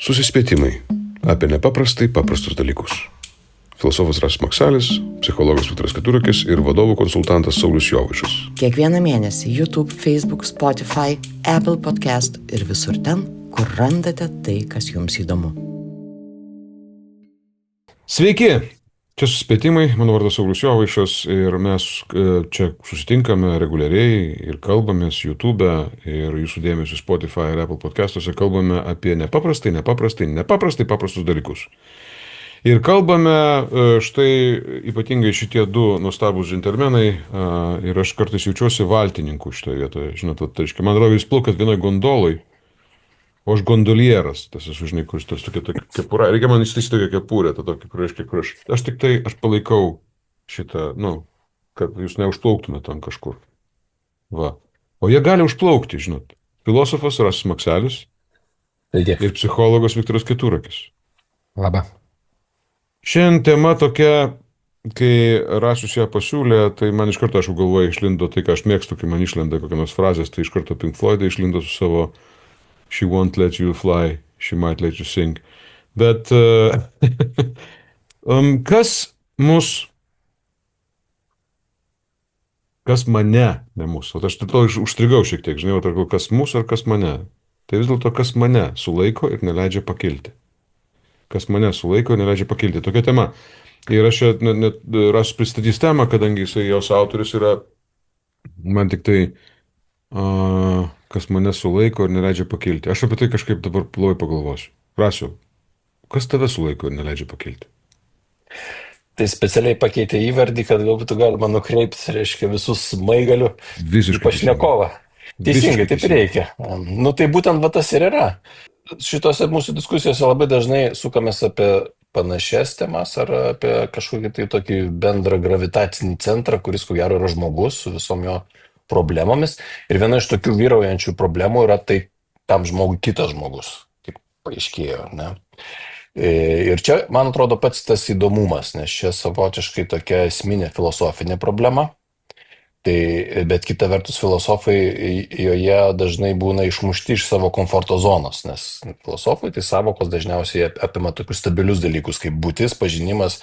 Susispėtimai apie nepaprastai paprastus dalykus. Filosofas Rasas Maksalis, psichologas Viktoras Keturakis ir vadovų konsultantas Saulius Jovaišas. Kiekvieną mėnesį YouTube, Facebook, Spotify, Apple Podcast ir visur ten, kur randate tai, kas jums įdomu. Sveiki! Čia Susispėtimai, mano vardas Saulius Jovaišas ir mes čia susitinkame reguliariai ir kalbamės YouTube ir jūsų dėmesio Spotify ir Apple podcastuose kalbame apie nepaprastai paprastus dalykus. Ir kalbame štai ypatingai šitie du nuostabūs džentelmenai ir aš kartais jaučiuosi valtininku šitoje vietoje. Žinot, tai reiškia, man atrodo, jūs plaukat vienoj gondoloj, o aš gondolieras, tas esu, žinai, kuris tas tokia kepura. Reikia man įstaisyti tokią kepurę, kur aš palaikau šitą, kad jūs neužplauktumėte ant kažkur. Va. O jie gali užplaukti, žinot. Filosofas Rasas Maksalis ir psichologas Viktoras Keturakis. Labą. Šiandien tema tokia, kai Rasius ją pasiūlė, tai man iš karto, aš galvoju, išlindo tai, ką aš mėgstu, kai man išlenda kokios frazės, tai iš karto Pink Floyd išlindo su savo "She won't let you fly, she might let you sing." Bet kas mane, ne mūsų, aš to užstrigau šiek tiek, žinai, kas mūsų ar kas mane. Tai vis dėlto kas mane sulaiko ir neleidžia pakilti. Kas mane sulaiko ir neleidžia pakilti. Tokia tema. Ir aš čia net Rasius pristatys temą, kadangi jisai jos autorius yra, man tik tai kas mane sulaiko ir neleidžia pakilti. Aš apie tai kažkaip dabar ploviai pagalvosiu. Rasiau, kas tave sulaiko ir neleidžia pakilti? Tai specialiai pakeitė įvardį, kad galbūt galima nukreipti, reiškia, visus maigalių į pašnekovą. Teisingai, taip reikia. Tai būtent tas ir yra. Šitose mūsų diskusijose labai dažnai sukamės apie panašias temas ar apie kažkokį tai tokį bendrą gravitacinį centrą, kuris ko gero yra žmogus su visom jo problemomis. Ir viena iš tokių vyraujančių problemų yra tai tam žmogui kitas žmogus, kaip paaiškėjo, ne? Ir čia, man atrodo, pats tas įdomumas, nes čia savotiškai tokia esminė filosofinė problema. Bet kita vertus filosofai joje dažnai būna išmušti iš savo komforto zonos, nes filosofai tai savokos dažniausiai apima tokius stabilius dalykus kaip būtis, pažinimas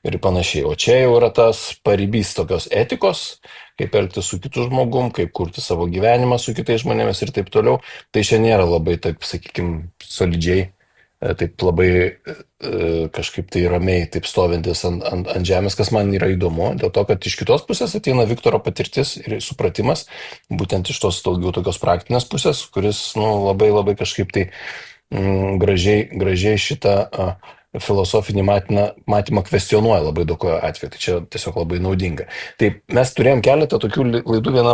ir panašiai. O čia jau yra tas paribys tokios etikos, kaip elgtis su kitu žmogum, kaip kurti savo gyvenimą su kitais žmonėmis ir taip toliau. Tai čia nėra labai, taip, sakykime, solidžiai, taip labai kažkaip tai ramiai, taip stovintis ant žemės, kas man yra įdomu, dėl to, kad iš kitos pusės ateina Viktoro patirtis ir supratimas, būtent iš tos daugiau tokios praktinės pusės, kuris labai kažkaip tai gražiai šitą filosofinį matymą kvestionuoja labai daug atveju, tai čia tiesiog labai naudinga. Tai mes turėjom keletą tokių laidų vieną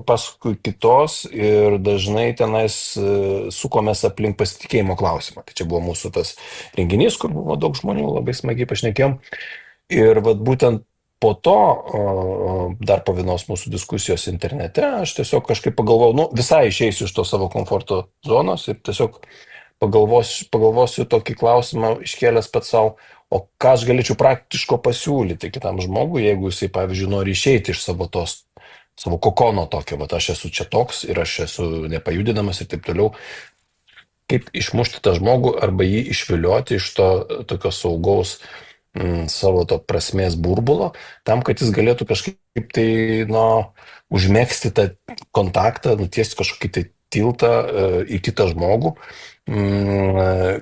paskui kitos ir dažnai tenais sukomės aplink pasitikėjimo klausimą. Tai čia buvo mūsų tas renginys, kur buvo daug žmonių, labai smagiai pašnekėjom. Ir būtent po to, dar po vienos mūsų diskusijos internete, aš tiesiog kažkaip pagalvojau, visai išeisiu iš to savo komforto zonos ir tiesiog pagalvosiu tokį klausimą iškėlęs pats savo, o ką aš galėčiau praktiško pasiūlyti kitam žmogui, jeigu jisai, pavyzdžiui, nori išeiti iš savo kokono tokio, bet aš esu čia toks ir aš esu nepajudinamas ir taip toliau. Kaip išmušti tą žmogų arba jį išvilioti iš to tokio saugaus savo to prasmės burbulo, tam, kad jis galėtų kažkaip tai, užmegzti tą kontaktą, nutiesti kažkokį tai tiltą į kitą žmogų,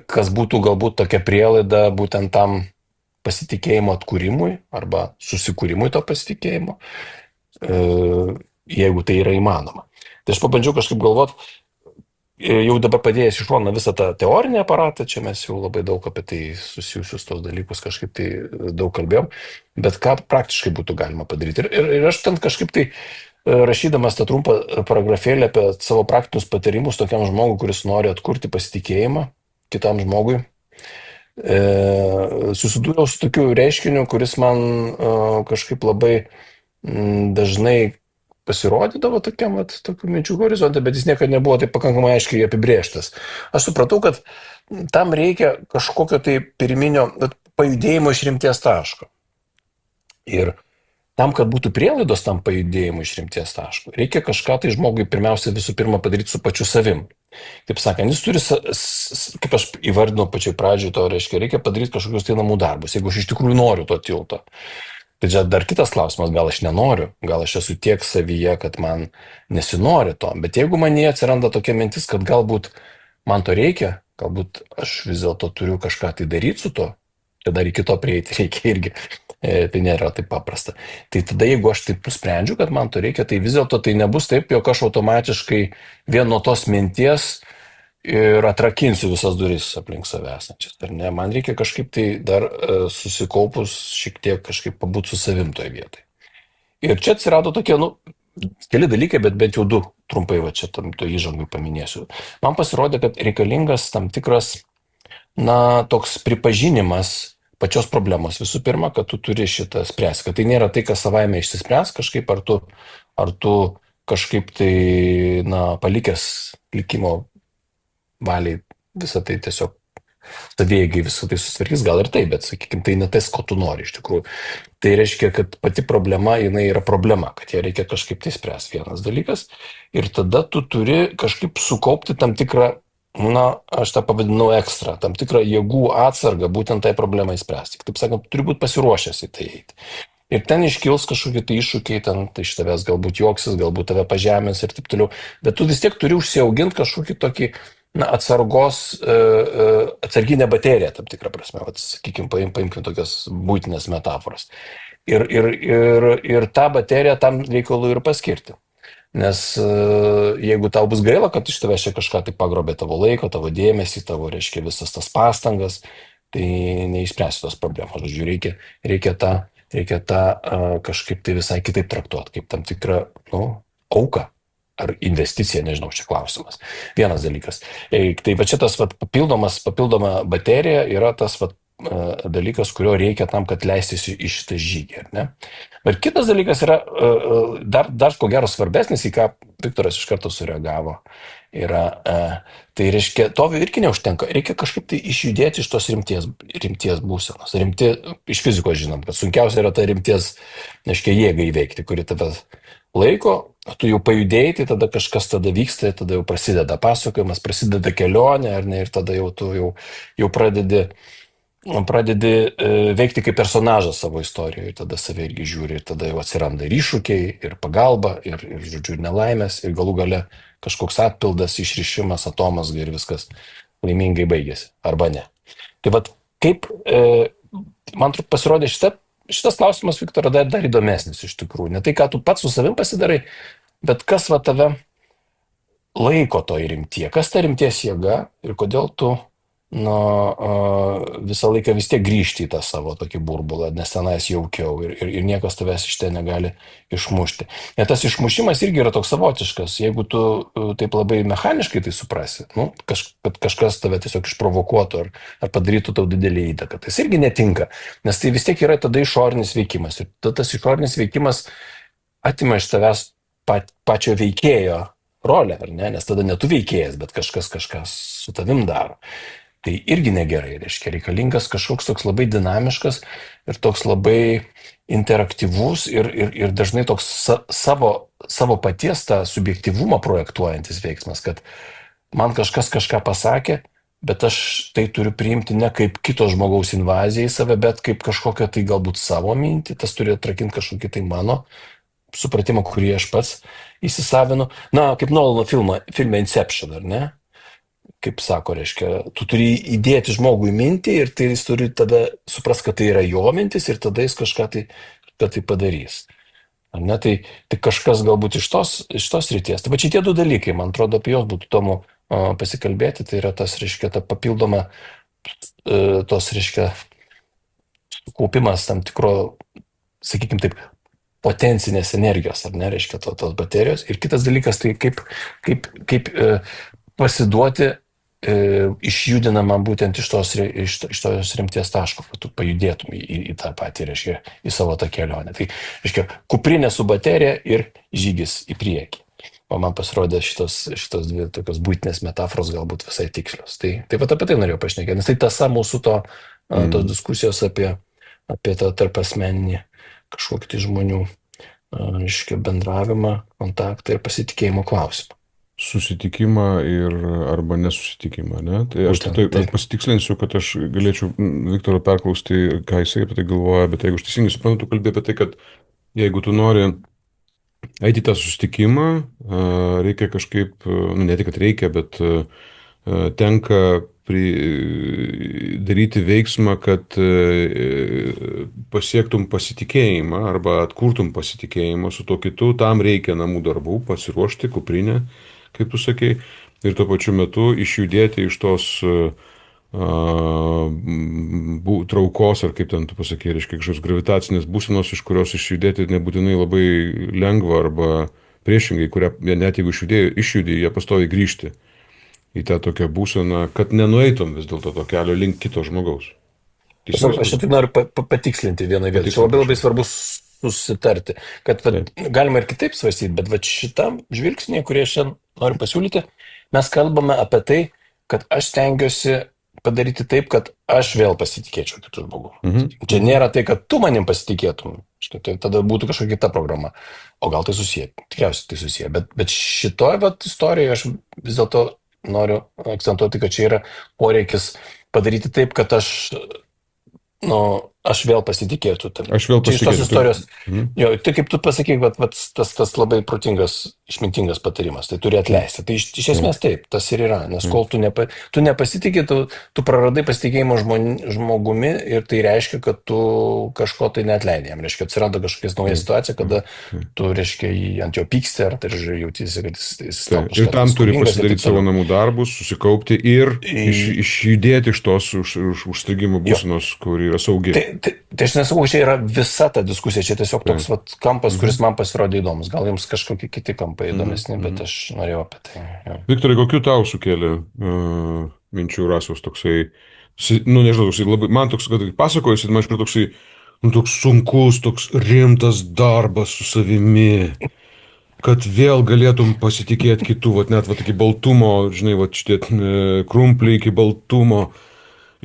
kas būtų galbūt tokia prielaida būtent tam pasitikėjimo atkūrimui arba susikūrimui to pasitikėjimo, jeigu tai yra įmanoma. Tai aš pabandžiau kažkaip galvoti, jau dabar padėjęs iš šono visą tą teorinį aparatą, čia mes jau labai daug apie tai susijusius tos dalykus kažkaip tai daug kalbėjom, bet ką praktiškai būtų galima padaryti. Ir aš ten kažkaip tai rašydamas tą trumpą paragrafėlį apie savo praktinius patarimus tokiam žmogui, kuris nori atkurti pasitikėjimą kitam žmogui, susidūriau su tokiu reiškiniu, kuris man kažkaip labai dažnai pasirodydavo tokių minčių horizonte, bet jis niekada nebuvo taip pakankamai aiškiai apibrėžtas. Aš supratau, kad tam reikia kažkokio tai pirminio pajudėjimo iš rimties taško. Ir tam, kad būtų prielaidos tam pajudėjimui iš rimties taško, reikia kažką tai žmogui pirmiausia visų pirma padaryti su pačiu savim. Kaip sakant, jis turi, kaip aš įvardinau pačioj pradžioj, to reiškia, reikia padaryti kažkokius tai namų darbus, jeigu aš iš tikrųjų noriu to tilto. Tai čia dar kitas klausimas, gal aš nenoriu, gal aš esu tiek savyje, kad man nesinori to, bet jeigu man jie atsiranda tokia mintis, kad galbūt man to reikia, galbūt aš vis dėlto turiu kažką tai daryti su to, čia dar iki to prieiti reikia irgi, tai nėra taip paprasta. Tai tada jeigu aš taip nusprendžiu, kad man to reikia, tai vis dėlto tai nebus taip, jog aš automatiškai vien nuo tos minties ir atrakinsiu visas duris aplink save esančias. Ar ne? Man reikia kažkaip tai dar susikaupus šiek tiek kažkaip pabūt su savim toje vietoje. Ir čia atsirado tokie, keli dalykai, bet bent jau du trumpai va čia to įžangui paminėsiu. Man pasirodė, kad reikalingas tam tikras, toks pripažinimas pačios problemos. Visų pirma, kad tu turi šitą spręsti, kad tai nėra tai, kas savaime išsispręs kažkaip, ar tu kažkaip tai, palikęs likimo valiai visą tai tiesiog savėgiai visą tai susitvarkys, gal ir tai, bet, sakykime, tai ne tas, ko tu nori iš tikrųjų. Tai reiškia, kad pati problema, jinai yra problema, kad ją reikia kažkaip tai spręsti, vienas dalykas. Ir tada tu turi kažkaip sukaupti tam tikrą, aš tą pavadinau ekstra, tam tikrą jėgų atsargą būtent tai problemai spręsti. Taip sakant, turi būti pasiruošęs į tai eiti. Ir ten iškils kažkokie tai iššūkiai, tai iš tavęs galbūt juoksis, galbūt tave pažemins ir taip toliau. Bet tu vis tiek turi užsiauginti kažkokį tokį atsarginę bateriją, tam tikrą prasme. Sakykime, paimkim tokias būtinės metaforas. Ir tą bateriją tam reikalui ir paskirti. Nes jeigu tau bus gaila, kad iš tavęs čia kažką tai pagrobė tavo laiko, tavo dėmesį, tavo, reiškia, visas tas pastangas, tai neišspręsi tos problemos. Žodžiu, reikia tą kažkaip tai visai kitaip traktuoti, kaip tam tikrą, auką ar investicija, nežinau, čia klausimas. Vienas dalykas. Tai va čia tas papildoma baterija yra tas dalykas, kurio reikia tam, kad leistis į šitą žygį, ar ne? Bet kitas dalykas yra dar ko gero svarbesnis, į ką Viktoras iš karto sureagavo, yra, tai reiškia, to irgi neužtenka, reikia kažkaip tai išjudėti iš tos rimties būsenos. Iš fizikos žinom, kad sunkiausia yra ta rimties, reiškia, jėga įveikti, kuri tave laiko, tu jau pajudėjai, tai tada kažkas tada vyksta, tada jau prasideda pasakojimas, prasideda kelionė, ar ne, ir tada jau tu jau pradedi veikti kaip personažas savo istorijoje, ir tada save irgi žiūri, ir tada jau atsiranda ir iššūkiai, ir pagalba, ir žodžiu, ir nelaimės, ir galų gale kažkoks atpildas, išrišimas, atomasga ir viskas laimingai baigėsi, arba ne. Tai vat kaip, man pasirodė šitas klausimas, Viktoro, dar įdomesnis iš tikrųjų. Ne tai, ką tu pats su savim pasidarai, bet kas tave laiko to rimtie, kas ta rimties jėga ir kodėl tu visą laiką vis tiek grįžti į tą savo tokį burbulą, nes tenais jaukiau ir niekas tavęs iš ten negali išmušti. Net tas išmušimas irgi yra toks savotiškas, jeigu tu taip labai mechaniškai tai suprasi, kad kažkas tave tiesiog išprovokuotų ar padarytų tau didelį įtaką. Tai irgi netinka, nes tai vis tiek yra tada išorinis veikimas. Ir tas išorinis veikimas atima iš tavęs pačio veikėjo rolę, ar ne? Nes tada ne tu veikėjas, bet kažkas su tavim daro. Tai irgi negerai, reiškia, reikalingas kažkoks toks labai dinamiškas ir toks labai interaktyvus ir dažnai toks savo paties tą subjektyvumą projektuojantis veiksmas, kad man kažkas kažką pasakė, bet aš tai turiu priimti ne kaip kito žmogaus invaziją į save, bet kaip kažkokią tai galbūt savo mintį, tas turi atrakinti kažkokį tai mano supratimą, kurį aš pats įsisavinu. Kaip Nolano filme Inception, ar ne? Kaip sako, reiškia, tu turi įdėti žmogui mintį ir tai jis turi tada supras, kad tai yra jo mintis ir tada jis kažką tai padarys. Ar ne? Tai kažkas galbūt iš tos ryties. Tai va šitie du dalykai, man atrodo, apie jos būtų įdomu pasikalbėti, tai yra tas, reiškia, ta papildoma, tos, reiškia, kaupimas tam tikro, sakykime taip, potencinės energijos, ar ne, reiškia, tos baterijos. Ir kitas dalykas, tai kaip pasiduoti išjudinama būtent iš tos rimties taško, kad tu pajudėtum į tą patį, reiškia, į savo tą kelionę. Tai, reiškia, kuprinė su baterija ir žygis į priekį. O man pasirodė šitos dvi tokios būtinės metaforos galbūt visai tikslios. Tai vat apie tai norėjau pašnekėti, nes tai tąsa mūsų tos diskusijos apie tą tarpasmeninį kažkokį tai žmonių, reiškia, bendravimą, kontaktą ir pasitikėjimo klausimą. Susitikimą arba nesusitikimą, ne? Tai aš Būtent, taip. pasitikslinsiu, kad aš galėčiau Viktoro perklausti, ką jisai apie tai galvoja, bet jeigu aš teisingai suprantu, tu kalbė apie tai, kad jeigu tu nori eiti į tą susitikimą, reikia kažkaip, nu ne tik, kad reikia, bet tenka daryti veiksmą, kad pasiektum pasitikėjimą arba atkurtum pasitikėjimą su tuo kitu, tam reikia namų darbų, pasiruošti kuprinę, kaip tu sakei, ir tuo pačiu metu išjudėti iš tos traukos, ar kaip ten tu pasakei, reiškia kažkokios gravitacinės būsenos, iš kurios išjudėti nebūtinai labai lengva, arba priešingai, kurią net jeigu išjudė, jie pastoviai grįžti į tą tokią būseną, kad nenueitum vis dėlto to kelio link kito žmogaus. Aš tik noriu patikslinti vieną vietą. Čia labai svarbu susitarti, kad galima ir kitaip svarstyti, bet šitam žvilgsnį, kurį aš šiandien noriu pasiūlyti, mes kalbame apie tai, kad aš stengiuosi padaryti taip, kad aš vėl pasitikėčiau kitų žmogų. Čia nėra tai, kad tu manim pasitikėtum, tai tada būtų kažkokia kita programa, o gal tai susiję, tikriausiai tai susiję, bet šitoje istorijoje aš vis dėlto noriu akcentuoti, kad čia yra poreikis padaryti taip, kad aš vėl pasitikėtų. Aš vėl pasitikėtų. Iš tos istorijos, tai kaip tu pasakyk, tas labai protingas, išmintingas patarimas, tai turi atleisti. Tai iš esmės taip, tas ir yra, nes kol tu nepasitikė, tu praradai pasitikėjimo žmogumi ir tai reiškia, kad tu kažko tai neatleidai jam. Reiškia, atsiranda kažkokia nauja situacija, kada tu, reiškia, ant jo pyksti, ar tai jautysi, kad jis tau kažką. Ir tam turi pasidaryti savo namų darbus, susikaupti ir išjudėti iš tos užstrigimo būsenos, kur yra saugi. Tai aš nesakau, čia yra visa ta diskusija, čia tiesiog toks kampas, kuris man pasirodė įdomus. Gal jums kažkokie kiti kampai įdomesni, bet aš norėjau apie tai. Ja. Viktorai, kokiu tau sukėlė minčių Rasos toksai, nežinau, toksai labai, man toks, kad pasakojusi, man iškart toksai, toks sunkus, toks rimtas darbas su savimi, kad vėl galėtum pasitikėti kitų, net iki baltumo, žinai, šitie krumpliai iki baltumo.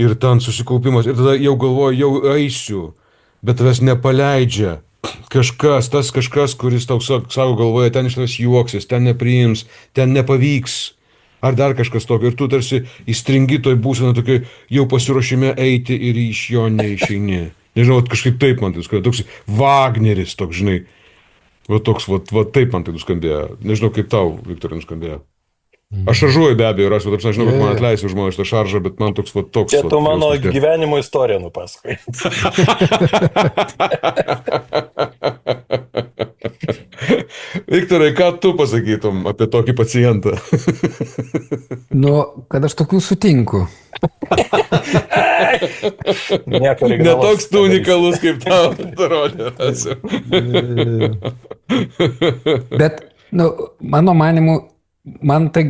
Ir ten susikaupimas, ir tada jau galvoju, jau eisiu, bet tavęs nepaleidžia kažkas, kuris tau savo galvoje, ten iš tavęs juoksis, ten nepriims, ten nepavyks, ar dar kažkas tokio, ir tu tarsi įstringi toj būsenai tokiai jau pasiruošime eiti ir iš jo neišeini. Nežinau, kažkaip taip man tai skambėjo, toks Wagneris, toks, žinai, toks, taip man tai nuskambėjo. Nežinau, kaip tau, Viktorai, nuskambėjo. Aš šaržuoju be abejo, aš žinau, kad man atleisiu žmonės šitą šaržą, bet man toks. Čia tu mano gyvenimo istoriją nupasakai. Viktorai, ką tu pasakytum apie tokį pacientą? Kad aš tokių sutinku. Netoks tu unikalus, kaip tau atrodė. Bet, mano manimu, man tai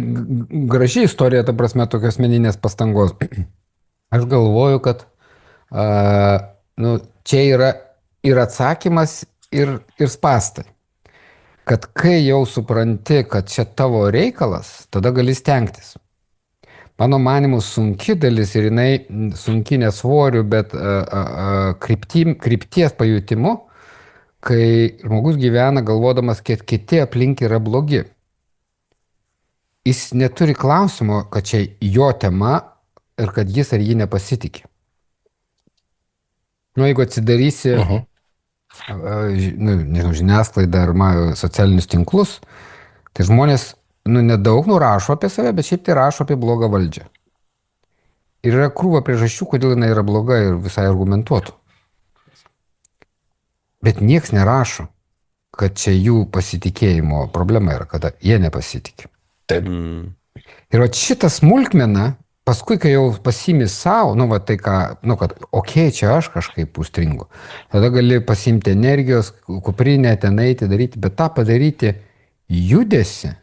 graži istorija, ta prasme, tokios asmeninės pastangos. Aš galvoju, kad čia yra ir atsakymas, ir spąstai. Kad kai jau supranti, kad čia tavo reikalas, tada gali stengtis. Mano manimu, sunki dalis, ir jinai sunki nesvoriu, bet krypties pajutimu, kai žmogus gyvena galvodamas, kad kiti aplink yra blogi. Jis neturi klausimo, kad čia jo tema ir kad jis ar jį nepasitikė. Jeigu atsidarysi žiniasklaidą ar socialinius tinklus, tai žmonės nedaug nurašo apie save, bet šiaip tai rašo apie blogą valdžią. Ir yra krūva priežasčių, kodėl jinai yra bloga ir visai argumentuotų. Bet nieks nerašo, kad čia jų pasitikėjimo problema yra, kada jie nepasitikė. Taip. Ir šitą smulkmeną, paskui, kai jau pasiimi savo, tai ką, kad čia aš kažkaip užstringu, tada gali pasiimti energijos, kuprinę, ten eiti, daryti, bet tą padaryti judesi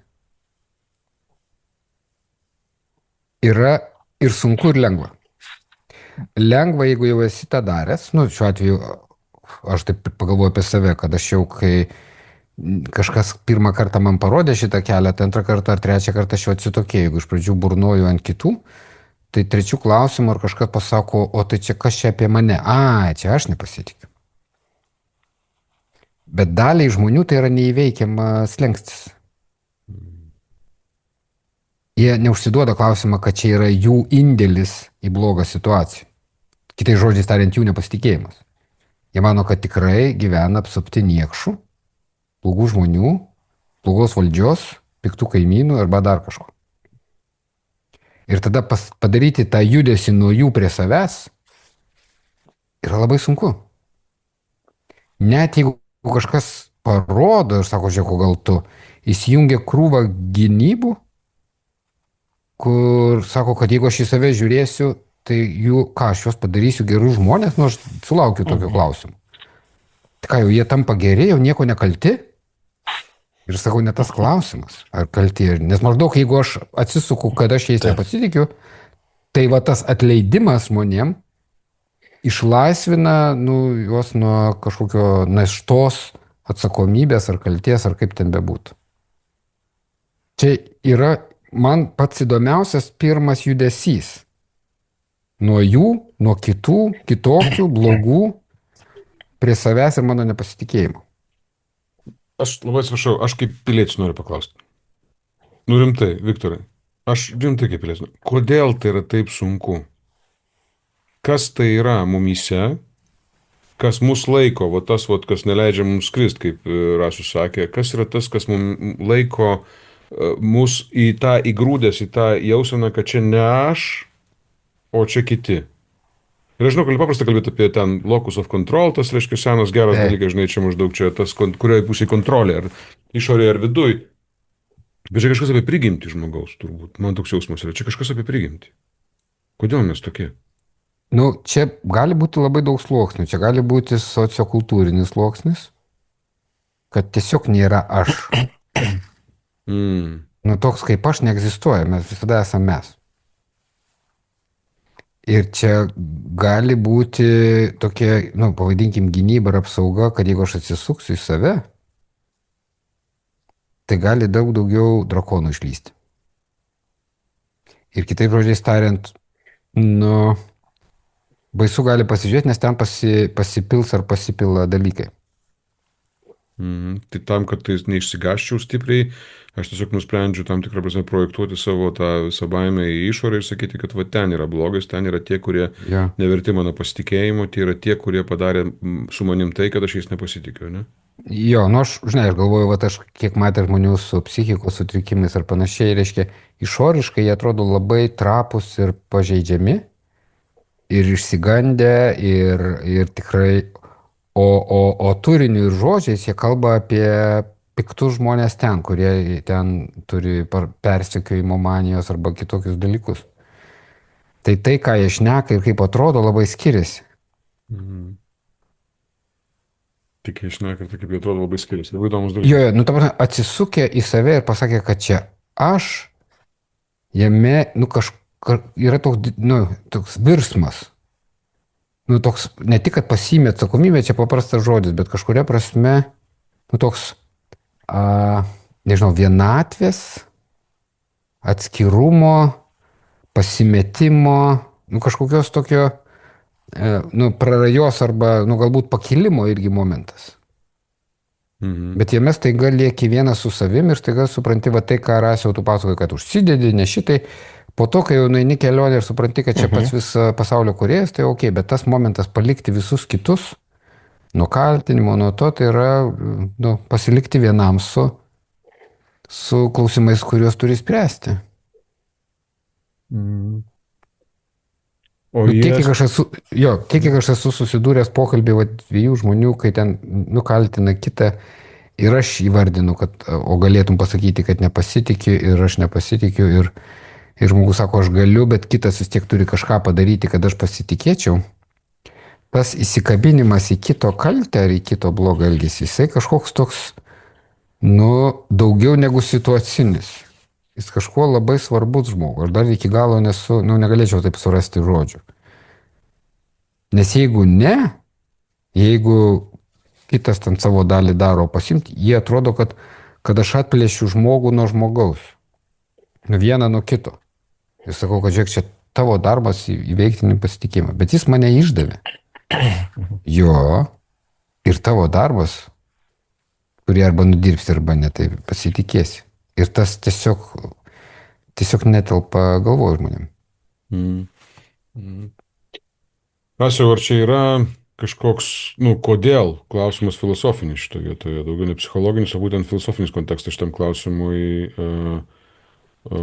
yra ir sunku, ir lengva. Lengva, jeigu jau esi tą daręs, šiuo atveju, aš taip pagalvoju apie save, kad aš jau, kai kažkas pirmą kartą man parodė šitą kelią, tai antrą kartą ar trečią kartą aš jau atsitokėjau. Jeigu iš pradžių burnoju ant kitų, tai trečių klausimų ar kažkas pasako, o tai čia kas čia apie mane? Čia aš nepasitikiu. Bet daliai žmonių tai yra neįveikiamas slengstis. Jie neužsiduoda klausimą, kad čia yra jų indėlis į blogą situaciją. Kitais žodžiais tariant, jų nepasitikėjimas. Jie mano, kad tikrai gyvena apsupti niekšų, blogų žmonių, blogos valdžios, piktų kaimynų arba dar kažko. Ir tada padaryti tą judesį nuo jų prie savęs yra labai sunku. Net jeigu kažkas parodo ir sako, žiūrėk, gal tu įsijungia krūvą gynybų, kur sako, kad jeigu aš į save žiūrėsiu, tai aš juos padarysiu gerų žmonės, aš sulaukiu tokio klausimų. Tai ką, jau jie tampa geri, jau nieko nekalti? Ir sakau, ne tas klausimas, ar kalti. Nes maždaug, jeigu aš atsisuku, kad aš jais nepasitikiu, tai va tas atleidimas žmonėm išlaisvina juos nuo kažkokio naštos atsakomybės ar kalties, ar kaip ten bebūtų. Čia yra man pats įdomiausias pirmas judesys. Nuo jų, nuo kitų, kitokių, blogų, prie savęs ir mano nepasitikėjimo. Aš labai atsiprašau, aš kaip pilietis noriu paklausti. Rimtai, Viktorai, aš rimtai kaip pilietis. Kodėl tai yra taip sunku? Kas tai yra mumyse, kas mus laiko, kas neleidžia mums skrist, kaip Rasius sakė, kas yra tas, kas mums laiko mus į tą įgrūdęs, į tą jauseną, kad čia ne aš, o čia kiti. Ir aš žinau, kad paprasta kalbėti apie ten locus of control, tas reiškia senas geras dalykas, žinai, čia maždaug čia tas, kurioje pusėje kontrolė, ar išorėje, ar viduj. Bet čia kažkas apie prigimtį žmogaus, turbūt. Man toks jausmas yra, čia kažkas apie prigimtį. Kodėl mes tokie? Čia gali būti labai daug sluoksnių. Čia gali būti sociokultūrinis sluoksnis, kad tiesiog nėra aš. Toks kaip aš neegzistuoja, mes visada esame mes. Ir čia gali būti tokia, pavadinkim, gynyba ir apsauga, kad jeigu aš atsisuksiu į save, tai gali daug daugiau drakonų išlysti. Ir kitaip žodžiais tariant, baisu gali pasižiūrėti, nes ten pasipils ar pasipila dalykai. Tai tam, kad tai neišsigąsčiau stipriai, aš tiesiog nusprendžiu tam tikrą prasme projektuoti savo tą visą baimę į išorę ir sakyti, kad ten yra blogas, ten yra tie, kurie neverti mano pasitikėjimo, tie yra tie, kurie padarė su manim tai, kad aš jais nepasitikiu, ne? Jo, aš galvoju, aš kiek matę žmonių su psichikos sutrikimais ar panašiai, reiškia, išoriškai jie atrodo labai trapus ir pažeidžiami ir išsigandę ir tikrai, o turiniu ir žodžiais jie kalba apie piktus žmonės ten, kurie ten turi persekiojimo manijos arba kitokius dalykus. Tai, ką jie šneka ir kaip atrodo, labai skiriasi. Tik jie šneka ir kaip jie atrodo, labai skiriasi. Labai įdomus dalykas. Atsisukę į save ir pasakė, kad čia aš, jame, yra toks virsmas. Toks, ne tik, kad pasiėmė atsakomybę, čia paprastas žodis, bet kažkuria prasme, toks, vienatvės, atskirumo, pasimetimo, kažkokios tokio, prarajos arba, galbūt pakilimo irgi momentas. Bet jame staiga lieki vienas su savim ir staiga supranti, tai, ką Rasiau tu pasakoji, kad užsidedi, ne šitai. Po to, kai jau nueini kelionę ir supranti, kad čia pats visą pasaulio kūrėjas, tai ok, bet tas momentas palikti visus kitus, nuo kaltinimo, nuo to, tai yra pasilikti vienam su klausimais, kuriuos turi spręsti. Kiek aš esu susidūręs pokalbį dviejų žmonių, kai ten kaltina kitą ir aš įvardinu, kad, o galėtum pasakyti, kad nepasitikiu ir aš nepasitikiu ir žmogus sako, aš galiu, bet kitas vis tiek turi kažką padaryti, kad aš pasitikėčiau. Tas įsikabinimas į kito kaltę ar į kito blogą elgesį, jisai kažkoks toks, daugiau negu situacinis. Jis kažkuo labai svarbus žmogui. Aš dar iki galo negalėčiau taip surasti žodžių. Nes jeigu kitas ten savo dalį daro pasimti, jie atrodo, kad aš atplėšiu žmogų nuo žmogaus. Vieną nuo kito. Ir sakau, kad žiūrėk, čia tavo darbas įveikti nepasitikėjimą. Bet jis mane išdavė. Jo. Ir tavo darbas kurį arba nudirbsi, arba ne, tai pasitikėsi. Ir tas tiesiog netelpa galvoje žmonėm. Rasiau, ar čia yra kažkoks, kodėl klausimas filosofinis šitoje vietoje, daugiau ne psichologinis, o būtent filosofinis kontekstas šitam klausimui,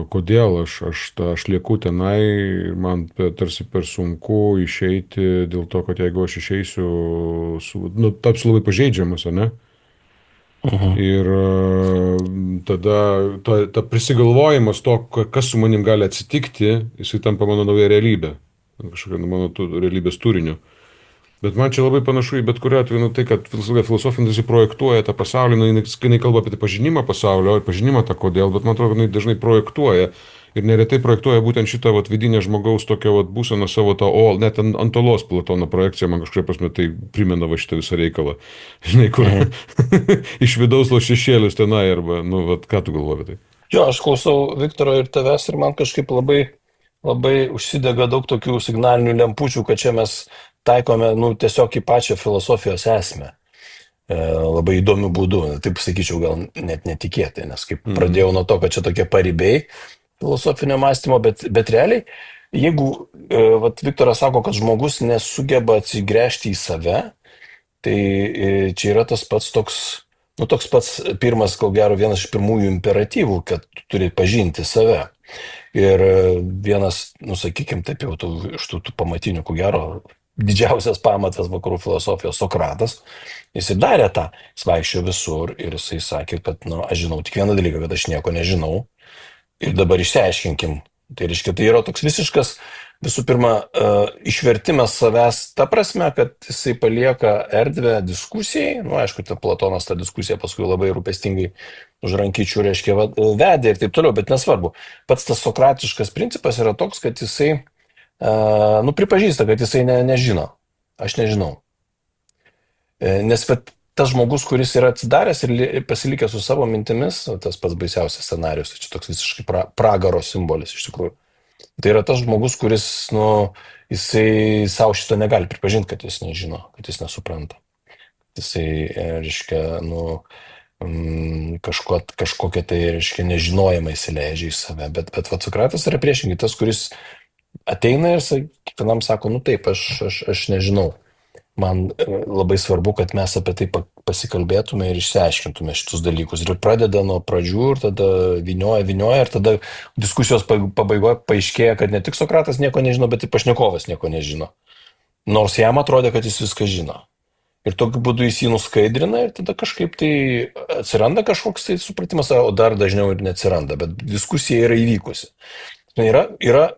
kodėl aš lieku tenai ir man tarsi per sunku išeiti dėl to, kad jeigu aš išeisiu, tapsiu labai pažeidžiamas, ar ne? Ir tada ta prisigalvojimas to, kas su manim gali atsitikti, jisai tampa mano nauja realybė, kažkokia mano realybės turiniu. Bet man čia labai panašu į bet kurią atveju, tai, kad filosofija projektuoja tą pasaulį, jinai kalba apie pažinimą pasaulio, pažinimą tą kodėl, bet man atrodo, jinai dažnai projektuoja ir neretai projektuoja būtent šitą vidinę žmogaus tokią būseną savo tą, net ant olos Platono projekciją, man kažkaip prasme tai primena šitą visą reikalą. Žinai, kur iš vidaus lo šešėlius tenai, arba, ką tu galvoji apie tai? Jo, aš klausau Viktoro ir tavęs ir man kažkaip labai užsidega daug tokių signalinių lempučių, kad čia mes taikome, tiesiog į pačią filosofijos esmę. Labai įdomių būdų, taip sakyčiau, gal net netikėtai, nes kaip pradėjau nuo to, kad čia tokie paribiai filosofinio mąstymo, bet realiai, jeigu Viktoras sako, kad žmogus nesugeba atsigręžti į save, tai čia yra tas pats toks pats pirmas, ko gero, vienas iš pirmųjų imperatyvų, kad tu turi pažinti save. Ir vienas, sakykime, taip jau iš tų pamatinių, ko gero, didžiausias pamatas vakarų filosofijos Sokratas, jis ir darė tą, jis vaikščiojo visur ir jisai sakė, kad aš žinau tik vieną dalyką, kad aš nieko nežinau ir dabar išsiaiškinkim. Tai reiškia, tai yra toks visiškas, visų pirma, išvertimas savęs ta prasme, kad jisai palieka erdvę diskusijai, aišku, Platonas tą diskusiją paskui labai rūpestingai už rankyčių, reiškia, vedė ir taip toliau, bet nesvarbu. Pats tas sokratiškas principas yra toks, kad jisai pripažįsta, kad jisai nežino. Aš nežinau. Nes tas žmogus, kuris yra atsidaręs ir pasilikęs su savo mintimis, tas pats baisiausias scenarius, tai čia toks visiškai pragaro simbolis iš tikrųjų. Tai yra tas žmogus, kuris, jisai savo šito negali pripažinti, kad jis nežino, kad jis nesupranta. Jisai, reiškia, kažkokią tai, reiškia, nežinojimą įsileidžia į save. Bet Sokratas yra priešingai tas, kuris ateina ir kiekvienam sako, taip, aš nežinau. Man labai svarbu, kad mes apie tai pasikalbėtume ir išsiaiškintume šitus dalykus. Ir pradeda nuo pradžių ir tada vynioja ir tada diskusijos pabaigoje paaiškėja, kad ne tik Sokratas nieko nežino, bet ir pašnekovas nieko nežino. Nors jam atrodė, kad jis viską žino. Ir tokiu būdu jis jį nuskaidrina ir tada kažkaip tai atsiranda kažkoks tai supratimas, o dar dažniau ir neatsiranda, bet diskusija yra įvykusi. Yra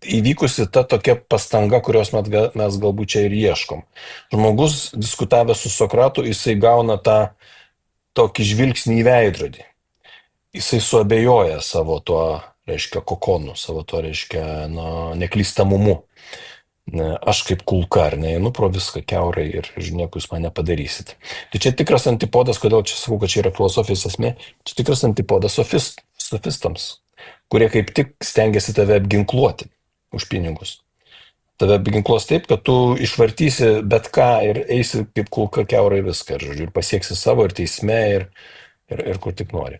įvykusi ta tokia pastanga, kurios mes galbūt čia ir ieškom. Žmogus diskutavęs su Sokratu, jisai gauna tą tokį žvilgsnį į veidrodį. Jisai suabejoja savo tuo, reiškia, kokonu, savo tuo, reiškia, neklystamumu. Aš kaip kulka, ar ne, einu pro viską kiaurai ir nieko jūs man nepadarysit. Tai čia tikras antipodas, kodėl čia sakau, kad čia yra filosofijos esmė, čia tikras antipodas sofistams, kurie kaip tik stengiasi tave apginkluoti už pinigus. Tave apginkluos taip, kad tu išvartysi bet ką ir eisi kaip kulka kiaurai viską, ir pasieksi savo ir teisme ir kur tik nori.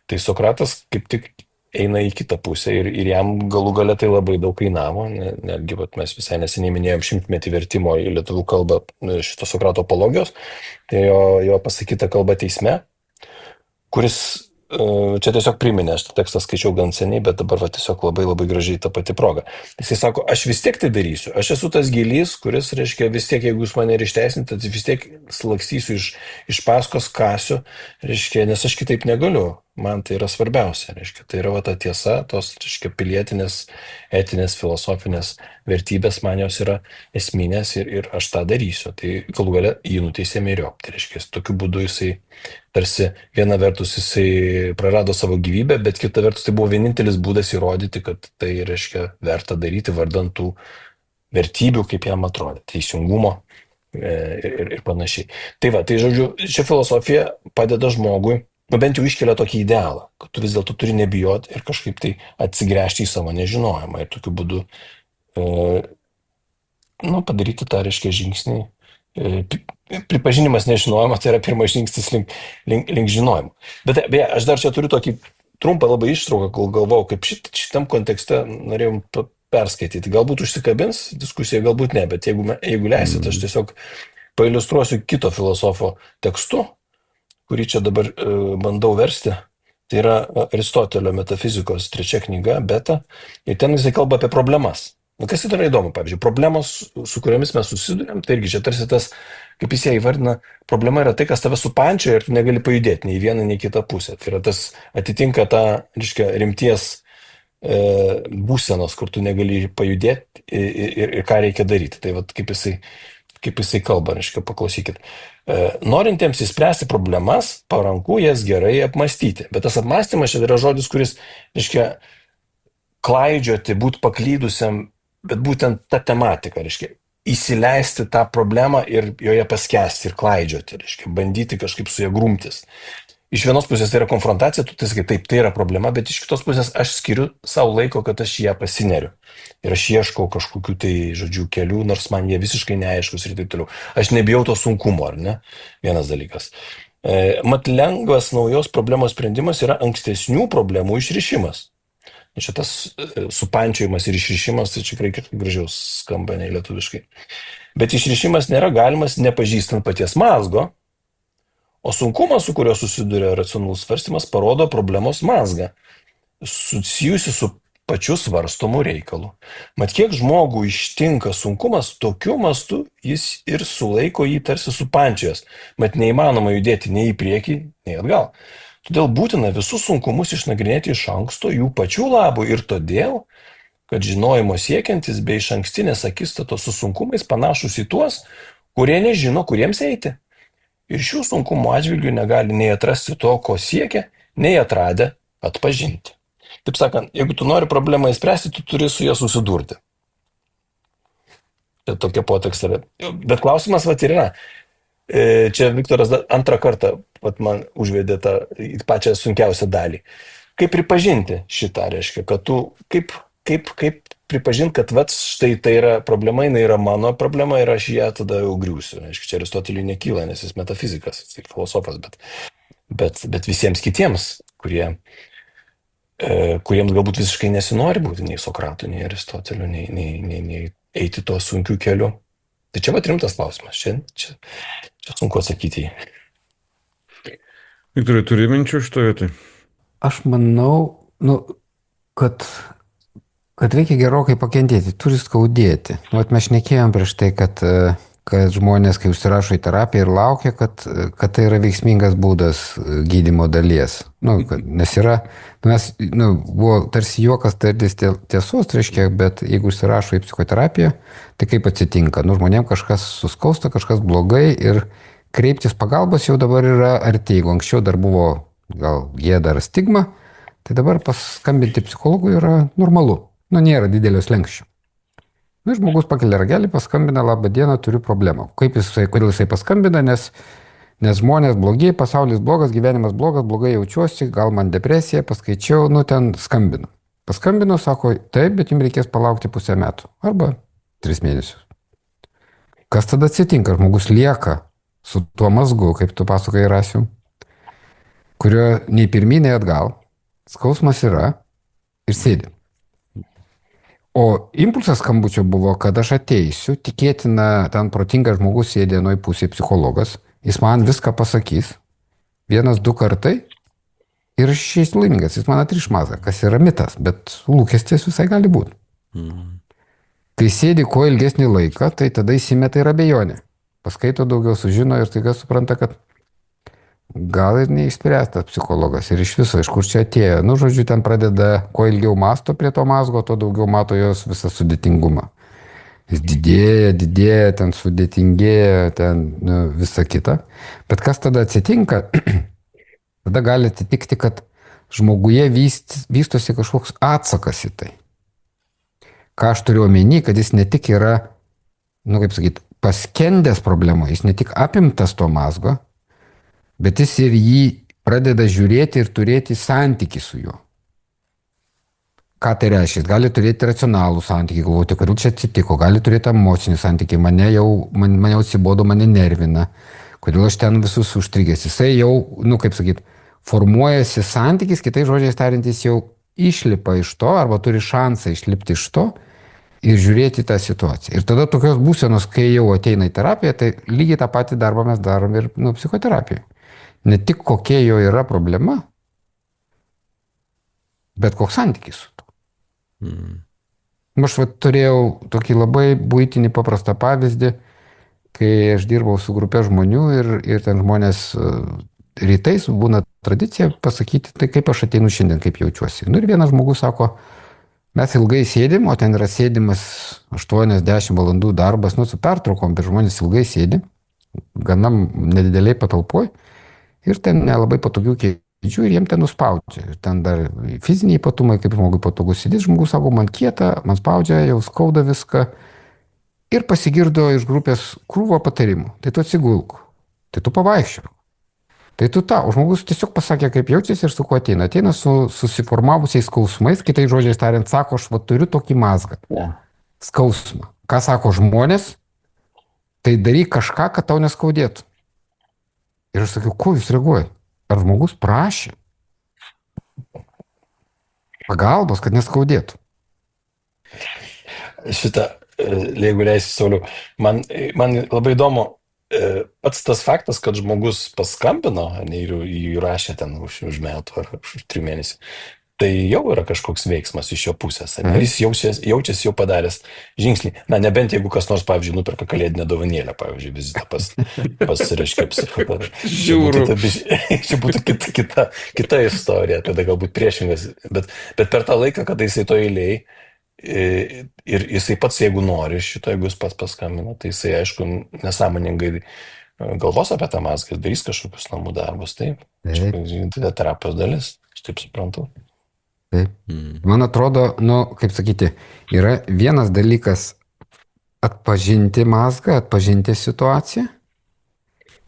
Tai Sokratas kaip tik eina į kitą pusę ir jam galų gale tai labai daug kainavo, netgi mes visai neseniai minėjom 100-metį vertimo į lietuvių kalbą šito Sokrato apologijos, tai jo pasakyta kalba teisme, kuris čia tiesiog priminė, aš tą tekstą skaičiau gan seniai, bet dabar tiesiog labai gražiai ta pati proga. Jisai sako, aš vis tiek tai darysiu, aš esu tas gilys, kuris, reiškia, vis tiek, jeigu jūs mane ir išteisinate, tai vis tiek slakstysiu iš paskos, kasiu, reiškia, nes aš kitaip negaliu, man tai yra svarbiausia, reiškia, tai yra ta tiesa, tos, reiškia, pilietinės, etinės, filosofinės vertybės man jos yra esminės ir aš tą darysiu, tai galų gale jį nuteisė myriop, tai reiškia, tokiu būdu jisai tarsi viena vertus jisai prarado savo gyvybę, bet kita vertus tai buvo vienintelis būdas įrodyti, kad tai, reiškia, verta daryti vardant tų vertybių, kaip jam atrodė, teisingumo ir panašiai. Tai žodžiu, ši filosofija padeda žmogui, bent jau iškelia tokį idealą, kad tu vis dėlto turi nebijoti ir kažkaip tai atsigręžti į savo nežinojimą ir tokiu būdu padaryti tą, reiškia, žingsnį pripažinimas nežinojimo, tai yra pirmas žingsnis link žinojimo. Bet beje, aš dar čia turiu tokį trumpą labai ištrauką, kol galvojau, kaip šitam kontekste norėjom perskaityti. Galbūt užsikabins diskusija, galbūt ne, bet jeigu leisit, aš tiesiog pailiustruosiu kito filosofo tekstu, kurį čia dabar bandau versti. Tai yra Aristotelio metafizikos 3 knyga, Beta, ir ten jisai kalba apie problemas. Kas yra įdomu, pavyzdžiui, problemos, su kuriomis mes susidurėm, tai irgi čia tarsi tas, kaip jis ją įvardina, problema yra tai, kas tave supančia ir tu negali pajudėti nei vieną, nei kitą pusę. Tai yra tas atitinka tą, reiškia, rimties būsenos, kur tu negali pajudėti ir ką reikia daryti. Tai vat, kaip jisai kalba, reiškia, paklausykit. Norintiems įspręsti problemas, paranku jas gerai apmastyti. Bet tas apmastymas čia yra žodis, kuris, reiškia, klaidžioti, būti paklydusiam, bet būtent ta tematika, reiškia, įsileisti tą problemą ir joje paskęsti ir klaidžioti, reiškia, bandyti kažkaip su ja grumtis. Iš vienos pusės tai yra konfrontacija, tu tai sakai, taip, tai yra problema, bet iš kitos pusės aš skiriu savo laiko, kad aš ją pasineriu. Ir aš ieškau kažkokių tai, žodžiu, kelių, nors man jie visiškai neaiškus ir taip toliau. Aš nebijau to sunkumo, ar ne? Vienas dalykas. Mat lengvas naujos problemos sprendimas yra ankstesnių problemų išrišimas. Čia tas supančiojimas ir išrišimas, tai čia kažkaip gražiau skamba nei lietuviškai. Bet išrišimas nėra galimas nepažįstant paties mazgo, o sunkumas, su kuriuo susiduria racionalus svarstymas, parodo problemos mazgą, susijusi su pačiu svarstomu reikalu. Mat kiek žmogų ištinka sunkumas, tokiu mastu jis ir sulaiko jį tarsi supančiojęs, mat neįmanoma judėti nei į priekį, nei atgal. Todėl būtina visus sunkumus išnagrinėti iš anksto jų pačių labų ir todėl, kad žinojimo siekiantis bei išankstinės akistatos su sunkumais panašus į tuos, kurie nežino, kuriems eiti. Ir šių sunkumų atžvilgių negali nei atrasti to, ko siekia, nei atradę atpažinti. Taip sakant, jeigu tu nori problemą įspręsti, tu turi su ja susidurti. Tai tokia potekstė. Bet klausimas vat ir yra. Čia Viktoras antrą kartą man užvedė tą pačią sunkiausią dalį. Kaip pripažinti šitą, reiškia, kad tu, kaip pripažinti, kad vat štai tai yra problema, jinai yra mano problema ir aš ją tada jau griūsiu. Reiškia, čia Aristoteliui nekyla, nes jis metafizikas, jis filosofas, bet visiems kitiems, kuriems galbūt visiškai nesinori būti nei Sokratu, nei Aristoteliu, nei eiti tuo sunkiu keliu. Tai čia vat rimtas klausimas, čia sunku atsakyti jį. Viktorai, turi minčių šito vietoj? Aš manau, kad reikia gerokai pakentėti, turi skaudėti. Vat mes šnekėjom prieš tai, kad žmonės, kai užsirašo į terapiją ir laukia, kad tai yra veiksmingas būdas gydymo dalies. Nes yra, buvo tarsi juokas dalis tiesos, reiškia, bet jeigu užsirašo į psichoterapiją, tai kaip atsitinka? Žmonėm kažkas suskausta, kažkas blogai ir kreiptis pagalbos jau dabar yra arti. Jeigu anksčiau dar buvo gal gėda ar stigma, tai dabar paskambinti psichologui yra normalu. Nėra didelio slenkščio. Žmogus pakelia ragelį, paskambina, labą dieną, turiu problemą. Kodėl jisai paskambina, nes žmonės blogi, pasaulis blogas, gyvenimas blogas, blogai jaučiuosi, gal man depresija, paskaičiau, ten skambinu. Paskambinu, sako, taip, bet jums reikės palaukti 1,5 metų arba 3 mėnesius. Kas tada atsitinka? Žmogus lieka su tuo mazgu, kaip tu pasakai, Rasiu, kurio nei pirmyn, nei atgal, skausmas yra ir sėdi. O impulsas skambučio buvo, kad aš ateisiu, tikėtina, ten protingas žmogus sėdė vienoj pusėje psichologas, jis man viską pasakys, 1-2 kartai ir aš išeisiu laimingas, jis man atriš mazgą, kas yra mitas, bet lūkestis visai gali būti. Kai sėdi kuo ilgesnį laiką, tai tada įsimeta ir abejonė. Paskaito daugiau, sužino ir staiga supranta, kad gal ir neišspręstas psichologas ir iš viso, iš kur čia atėjo. Žodžiu, ten pradeda, kuo ilgiau masto prie to mazgo, tuo daugiau mato jos visą sudėtingumą. Jis didėja, ten sudėtingėja, ten visa kita. Bet kas tada atsitinka? Tada gali atsitikti, kad žmoguje vystosi kažkoks atsakas į tai. Ką aš turiu omeny, kad jis ne tik yra, paskendęs problemą, jis ne tik apimtas to mazgo, bet jis ir jį pradeda žiūrėti ir turėti santykį su juo. Ką tai reiškia? Jis gali turėti racionalų santykį, galvoti, kodėl čia atsitiko, gali turėti emocinį santykį, mane jau atsibodo, mane nervina, kodėl aš ten visus užstrigęs. Jisai jau, kaip sakyt, formuojasi santykis, kitais žodžiais tariant, jis jau išlipa iš to, arba turi šansą išlipti iš to ir žiūrėti tą situaciją. Ir tada tokios būsenos, kai jau ateina į terapiją, tai lygiai tą patį darbą mes darom ir psichoterapijoje. Ne tik kokia jo yra problema, bet koks santykis su to. Aš turėjau tokį labai buitinį paprastą pavyzdį, kai aš dirbau su grupė žmonių ir ten žmonės rytais būna tradicija pasakyti, tai kaip aš ateinu šiandien, kaip jaučiuosi. Ir vienas žmogus sako, mes ilgai sėdim, o ten yra sėdimas 80 valandų darbas, su pertraukom, bet žmonės ilgai sėdi, gana nedideliai patalpoj ir ten nelabai patogių kėdžių ir jiem ten nuspaudžia. Ir ten dar fiziniai ypatumai, kaip žmogui patogus sėdės, žmogus sako, man kieta, man spaudžia, jau skauda viską. Ir pasigirdo iš grupės krūvo patarimų. Tai tu atsigulk, tai tu pavaikščiok. Tai tu o žmogus tiesiog pasakė, kaip jaučiasi ir su kuo ateina. Ateina su susiformavusiais skausmais, kitais žodžiais tariant, sako, aš turiu tokį mazgą. Skausmą. Ką sako žmonės? Tai daryk kažką, kad tau neskaudėtų. Ir aš sakiau, kuo jūs reaguojate? Ar žmogus prašė pagalbos, kad neskaudėtų? Jeigu leisi, Sauliau, man labai įdomu, pats tas faktas, kad žmogus paskambino ir įrašė ten už metų ar už 3 mėnesių, tai jau yra kažkoks veiksmas iš jo pusės. Jis jaučiasi jau padaręs žingsnį. Nebent jeigu kas nors, pavyzdžiui, nuperka kalėdinę dovanėlę, pavyzdžiui, vizitą pas reiškia psichoterapeutą. Čia būtų kita istorija, tada galbūt priešingas. Bet per tą laiką, kada jisai to eilėj, ir jisai pats, jeigu nori šito, jeigu jis pats paskambino, tai jisai, aišku, nesąmoningai galvos apie tą mazgą, darys kažkokius namų darbus. Taip. Tai terapijos dalis, aš taip suprantu. Taip. Man atrodo, kaip sakyti, yra vienas dalykas atpažinti mazgą, atpažinti situaciją.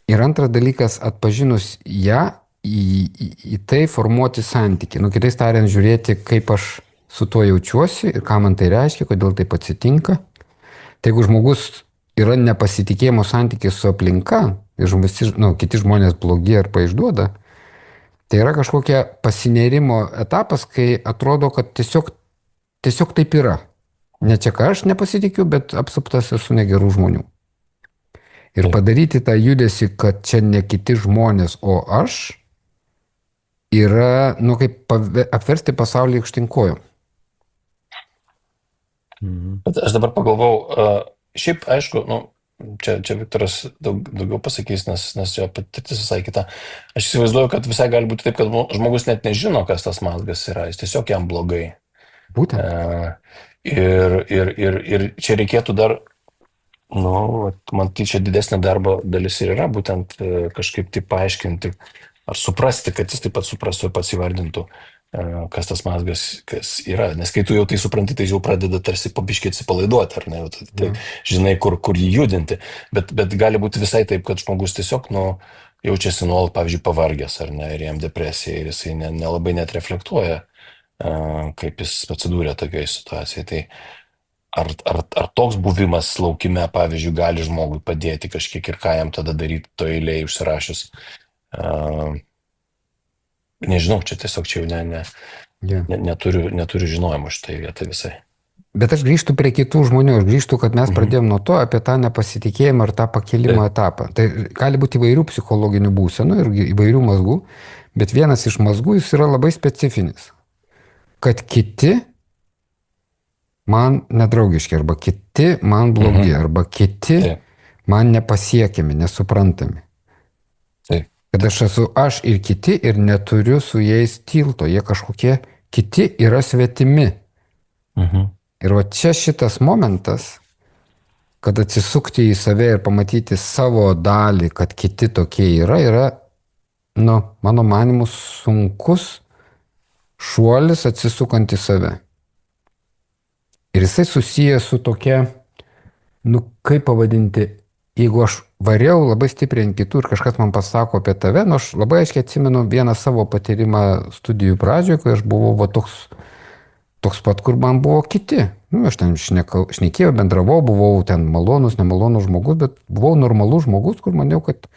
Ir antras dalykas, atpažinus ją, į tai formuoti santykį. Kitais tariant, žiūrėti, kaip aš su tuo jaučiuosi ir ką man tai reiškia, kodėl taip atsitinka. Tai jeigu žmogus yra nepasitikėjimo santykis su aplinka, ir kiti žmonės blogi arba išduoda, tai yra kažkokia pasinėrimo etapas, kai atrodo, kad tiesiog taip yra. Ne čia ką aš nepasitikiu, bet apsuptas esu negerų žmonių. Ir padaryti tą judesį, kad čia ne kiti žmonės, o aš, yra, kaip apversti pasaulį aukštinkojom. Bet aš dabar pagalvojau, šiaip, aišku, čia Viktoras daugiau pasakys, nes jo patirtis visai kita. Aš įsivaizduoju, kad visai gali būti taip, kad žmogus net nežino, kas tas mazgas yra, jis tiesiog jam blogai. Būtent. Ir čia reikėtų dar, man tai čia didesnė darbo dalis ir yra, būtent kažkaip tai paaiškinti, ar suprasti, kad jis taip pat suprastų ir pats įvardintų, kas tas mazgas yra. Nes kai tu jau tai supranti, tai jau pradeda tarsi pabiškiai atsipalaiduoti, ar ne? Tai žinai, kur jį judinti. Bet gali būti visai taip, kad žmogus tiesiog jaučiasi nuolat, pavyzdžiui, pavargęs, ar ne, ir jam depresija, ir jisai nelabai net reflektuoja, kaip jis atsidūrė tokioje situacijoje. Tai ar toks buvimas laukime, pavyzdžiui, gali žmogui padėti kažkiek ir ką jam tada daryti to eilėje užsirašius? Nežinau, čia tiesiog neturiu žinojimo šitai vietai visai. Bet aš grįžtu prie kitų žmonių, aš grįžtu, kad mes pradėjom nuo to apie tą nepasitikėjimą ar tą pakilimo etapą. Tai gali būti įvairių psichologinių būsenų ir įvairių mazgų, bet vienas iš mazgų jis yra labai specifinis. Kad kiti man nedraugiški, arba kiti man blogi, arba kiti man nepasiekiami, nesuprantami. Kad aš esu aš ir kiti ir neturiu su jais tilto, jie kažkokie kiti yra svetimi. Ir čia šitas momentas, kad atsisukti į save ir pamatyti savo dalį, kad kiti tokie yra, mano manimu, sunkus šuolis atsisukant į save. Ir jisai susijęs su tokia, kaip pavadinti, jeigu aš variau labai stipriai ant kitų ir kažkas man pasako apie tave, aš labai aiškiai atsimenu vieną savo patyrimą studijų pradžioje, kai aš buvau toks toks pat, kur man buvo kiti. Nu, aš ten šnekėjau, bendravau, buvau ten malonus, nemalonus žmogus, bet buvau normalus žmogus, kur maniau, kad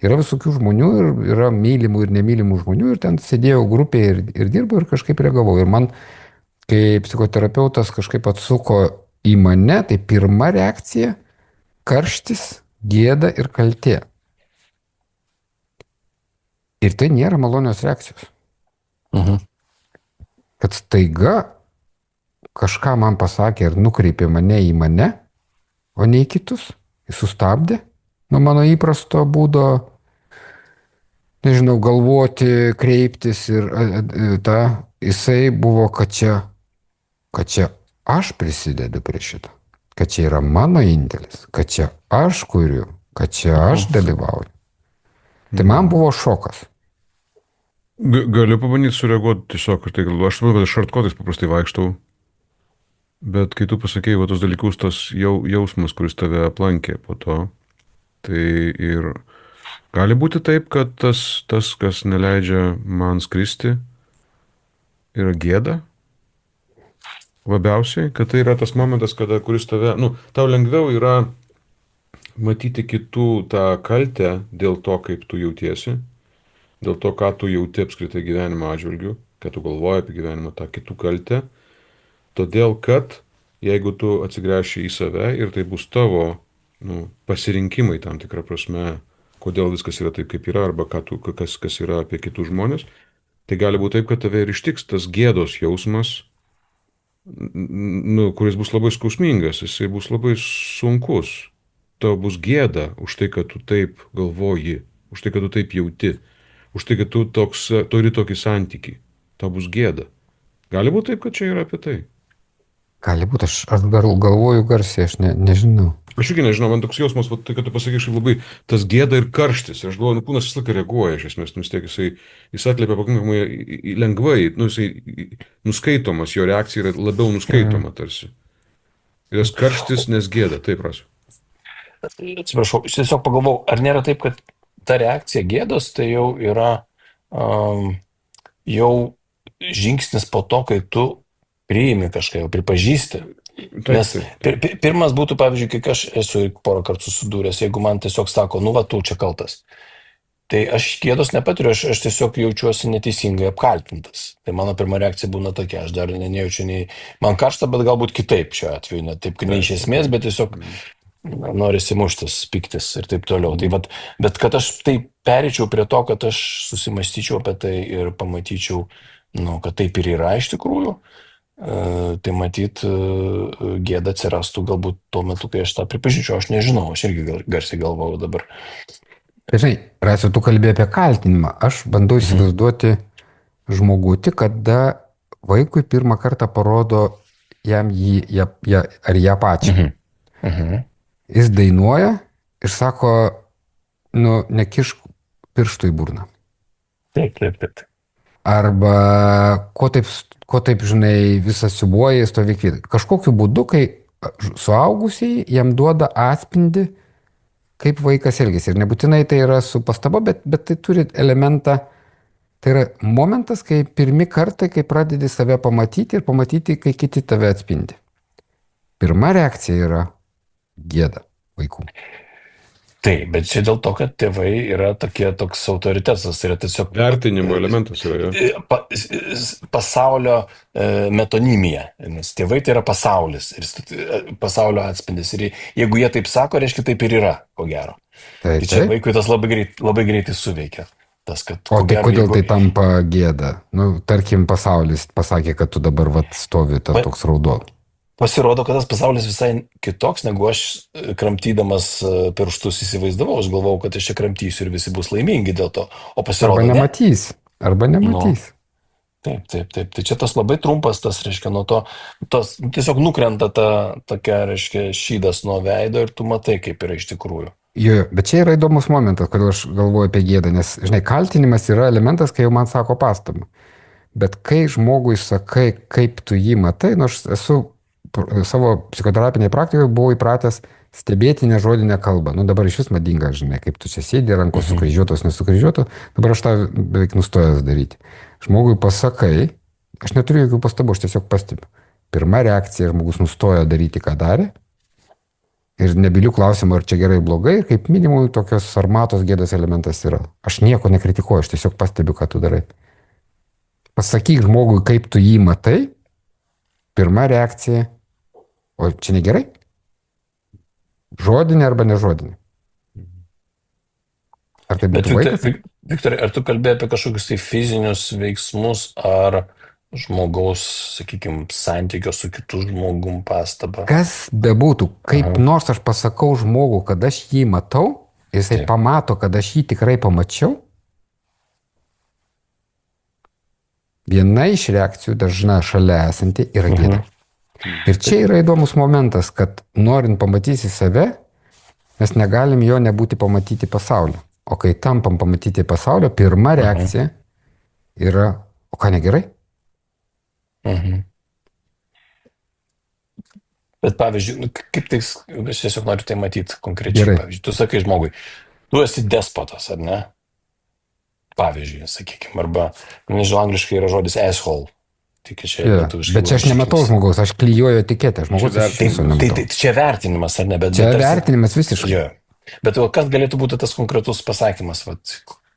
yra visokių žmonių ir yra mylimų ir nemylimų žmonių ir ten sėdėjau grupėje ir dirbau ir kažkaip reagavau. Ir man, kai psichoterapeutas kažkaip atsuko į mane, tai pirma reakcija - karštis, gėda ir kaltė. Ir tai nėra malonios reakcijos. Kad staiga kažką man pasakė ir nukreipė mane į mane, o ne į kitus. Jis sustabdė nuo mano įprasto būdo, nežinau, galvoti, kreiptis ir jisai buvo, kad čia aš prisidedu prie šito, kad čia yra mano indėlis, kad čia aš kuriu, kad čia aš dalyvauju. Tai man buvo šokas. Galiu pabandyti sureaguoti tiesiog, tai aš manau, kad šartkotais paprastai vaikštau, bet kai tu pasakėjai va tos dalykus, tas jausmas, kuris tave aplankė po to, tai ir gali būti taip, kad tas kas neleidžia man skristi, yra gėda labiausiai, kad tai yra tas momentas, kuris tave, tau lengviau yra matyti kitų tą kaltę dėl to, kaip tu jautiesi, dėl to, ką tu jauti apskritai gyvenimo atžvilgiu, kad tu galvoji apie gyvenimą, tą kitų kaltę, todėl kad jeigu tu atsigręši į save ir tai bus tavo pasirinkimai tam tikrą prasme, kodėl viskas yra taip, kaip yra, arba kas yra apie kitus žmonės, tai gali būti taip, kad tave ir ištiks tas gėdos jausmas, kuris bus labai skausmingas, jisai bus labai sunkus. Tau bus gėda už tai, kad tu taip galvoji, už tai, kad tu taip jauti, už tai, kad tu turi tokį santykį. Tau bus gėda. Gali būti taip, kad čia yra apie tai. Gali būti, aš galvoju garsiai, aš nežinau. Aš irgi nežinau, man toks jausmas, tai, kad tu pasakysi labai tas gėda ir karštis. Ir aš galvoju, kūnas visą laiką reaguoja, iš esmės, vis tiek jis atliepia pakankamai lengvai, jisai nuskaitomas, jo reakcija yra labiau nuskaitoma tarsi. Ir tas karštis, nes gėda, taip rasiu. Atsiprašau, aš tiesiog pagalvojau, ar nėra taip, kad ta reakcija gėdos tai jau yra jau žingsnis po to, kai tu priimi kažką, jau pripažįsti. Nes pirmas būtų, pavyzdžiui, kiek aš esu porą kartų susidūręs, jeigu man tiesiog sako, tu čia kaltas. Tai aš gėdos nepatiriu, aš tiesiog jaučiuosi neteisingai apkaltintas. Tai mano pirma reakcija būna tokia, aš dar nejaučiu nei man karšta, bet galbūt kitaip šiuo atveju, ne taip, ne iš esmės, bet tiesiog norisi muštis, piktis ir taip toliau. Tai bet kad aš taip pereičiau prie to, kad aš susimąstyčiau apie tai ir pamatyčiau, kad taip ir yra iš tikrųjų, tai matyt gėda atsirastų galbūt tuo metu, kai aš tą pripažinčiau, aš nežinau, aš irgi garsiai galvoju dabar. Žinai, Rasiu, tu kalbėjai apie kaltinimą. Aš bandau įsivaizduoti žmogutį, kada vaikui pirmą kartą parodo jam ar ją pačią. Jis dainuoja ir sako, nekišk pirštų į burną. Taip. Arba ko taip, žinai, visas siubuoja, stovykį. Kažkokiu būdu, kai suaugusiai jam duoda atspindį, kaip vaikas elgėsi. Ir nebūtinai tai yra su pastaba, bet tai turi elementą, tai yra momentas, kai pirmi kartai, kai pradedi save pamatyti ir pamatyti, kai kiti tave atspindi. Pirma reakcija yra gėda vaikų. Taip, bet čia dėl to, kad tėvai yra toks autoritetas, tai yra tiesiog vertinimo elementas yra. Pasaulio metonimija, nes tėvai tai yra pasaulis ir pasaulio atspindis. Ir jeigu jie taip sako, reiškia taip ir yra, ko gero. Tai čia vaikui tas labai greitai suveikia. Kodėl tai tampa gėda? Tarkim, pasaulis pasakė, kad tu dabar stovi toks raudonas. Pasirodo, kad tas pasaulis visai kitoks, negu aš kramtydamas pirštus įsivaizdavau. Aš galvau, kad aš čia kramtysiu ir visi bus laimingi dėl to. O pasirodo, Arba nematys. Taip. Tai čia tas labai trumpas, tas, reiškia, nuo to, tiesiog nukrenta tokia, reiškia, šydas nuo veido ir tu matai, kaip yra iš tikrųjų. Jo, bet čia yra įdomus momentas, kodėl aš galvoju apie gėdą, nes, žinai, kaltinimas yra elementas, kai jau man sako pastabą. Bet kai žmogui sakai, kaip tu jį matai, aš esu savo psichoterapinėje praktikoje buvau įpratęs stebėti nežodinę kalbą. Dabar iš vis madinga, žinai, kaip tu čia sėdi, rankos sukryžiuotos, nesukryžiuotos, dabar aš tą beveik nustojęs daryti. Žmogui pasakai, aš neturiu jokių pastabų, aš tiesiog pastebiu. Pirma reakcija, žmogus nustojo daryti, ką darė. Ir nebiliu klausimą, ar čia gerai, blogai. Ir kaip minimum tokios armatos gėdos elementas yra. Aš nieko nekritikuoju, aš tiesiog pastebiu, ką tu darai. Pasakyk žmogui, kaip tu jį matai. Pirma reakcija. O čia negerai? Žodinė arba nežodinė? Ar tai būtų vaikas? Viktorai, ar tu kalbėjai apie kažkokius tai fizinius veiksmus ar žmogaus, sakykime, santykio su kitu žmogum pastabą? Kas bebūtų, kaip nors aš pasakau žmogų, kad aš jį matau, jisai pamato, kad aš jį tikrai pamačiau. Viena iš reakcijų dažna šalia esanti yra gėda. Ir čia yra įdomus momentas, kad norint pamatyti save, mes negalim jo nebūti pamatyti pasaulio. O kai tampam pamatyti pasaulio, pirma reakcija yra, o ką negerai? Bet pavyzdžiui, kaip tai, aš tiesiog noriu tai matyti konkrečiai. Gerai. Pavyzdžiui, tu sakai žmogui, tu esi despotas, ar ne? Pavyzdžiui, sakykime, arba, nežinau, angliškai yra žodis asshole. Bet čia aš nematau žmogaus, aš klijuoju etiketę. Žmogus iš viso nematau. Tai čia vertinimas, ar ne? Čia vertinimas visiškai. Bet kas galėtų būti tas konkretus pasakymas,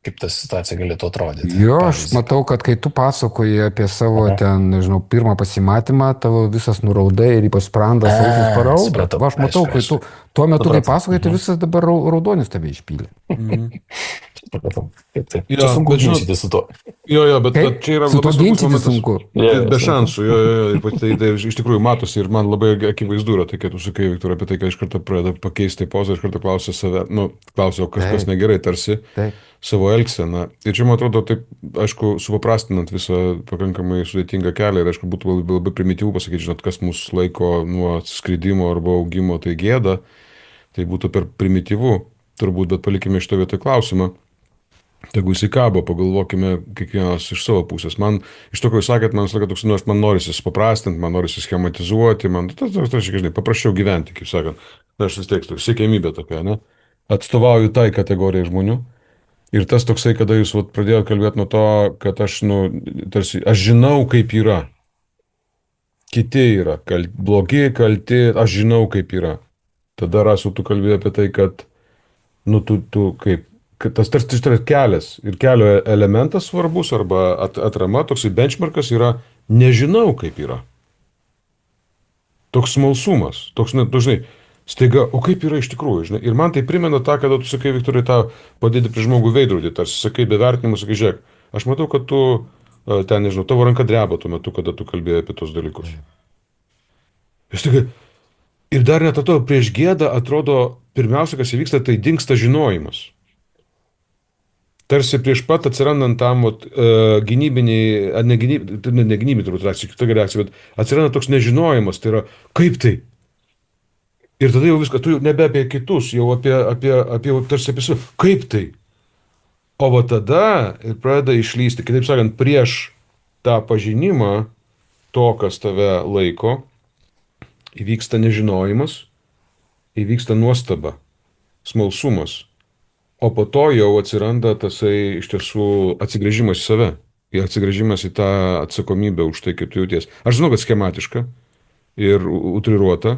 kaip ta situacija galėtų atrodyti? Jo, aš matau, kad kai tu pasakoji apie savo ten, nežinau, pirmą pasimatymą, tavo visas nuraudai ir ypač sprandas, ausis parauda. Aš matau, kai tu tuo metu, kai pasakoji, tai visas dabar raudonis tave išpylė. Čia sunku ginčyti su to. Jo, bet čia yra su to ginčyti sunku. Be šansų, tai iš tikrųjų matosi ir man labai akivaizdu yra, tai kai tu sakai, Viktorai, apie tai, kad iš karto pradeda pakeisti pozą, iš karto klausia save, klausia, o kažkas negerai, tarsi savo elgseną. Ir čia, man atrodo, taip, aišku, supaprastinant visą pakankamai sudėtingą kelią ir, aišku, būtų labai primityvų pasakyti, žinot, kas mus laiko nuo skridimo arba augimo, tai gėda, tai būtų per primityvų, turbūt, bet palikime iš to vietoj klausimą. Tegu įsikabo, pagalvokime kiekvienas iš savo pusės. Man, iš to, ko jūs sakėt, man sakė toks, man norisi supaprastinti, man norisi schematizuoti, man, paprasčiau gyventi, kaip sakant. Aš vis tiek, siekiamybė tokia, ne? Atstovauju tai kategorijai žmonių. Ir tas toksai, kada jūs pradėjote kalbėti nuo to, kad aš, tarsi, aš žinau, kaip yra. Kiti yra, blogi, kalti, aš žinau, kaip yra. Tada Rasu, tu kalbėjai apie tai, kad, tu kaip, tas tarsi kelias ir kelio elementas svarbus arba atrama, toksai benchmarkas yra nežinau, kaip yra. Toks smalsumas, toks, dažnai, staiga, o kaip yra iš tikrųjų, žinai. Ir man tai primena tą, kada tu sakai, Viktorai, tą padėti prie žmogų veidrodį, tarsi sakai be vertinimų, sakai, žiūrėk, aš matau, kad tu ten, nežinau, tavo ranka dreba tuo metu, kada tu kalbėjai apie tos dalykus. Ir dar net atrodo, prieš gėdą atrodo, pirmiausia, kas įvyksta, tai dingsta žinojimas. Tarsi prieš pat atsirandant tam gynybiniai, negynybiniai turbūt reakcija, kitokia reakcija, bet atsiranda toks nežinojimas, tai yra kaip tai. Ir tada jau viską, tu jau nebe apie kitus, jau apie tarsi apie save, kaip tai. O va tada ir pradeda išlysti, kitaip sakant, prieš tą pažinimą to, kas tave laiko, įvyksta nežinojimas, įvyksta nuostaba, smalsumas. O po to jau atsiranda tasai iš tiesų atsigręžimas į save. Atsigręžimas į tą atsakomybę už tai, kaip tu jauties. Aš žinau, kad schematiška ir utriruota,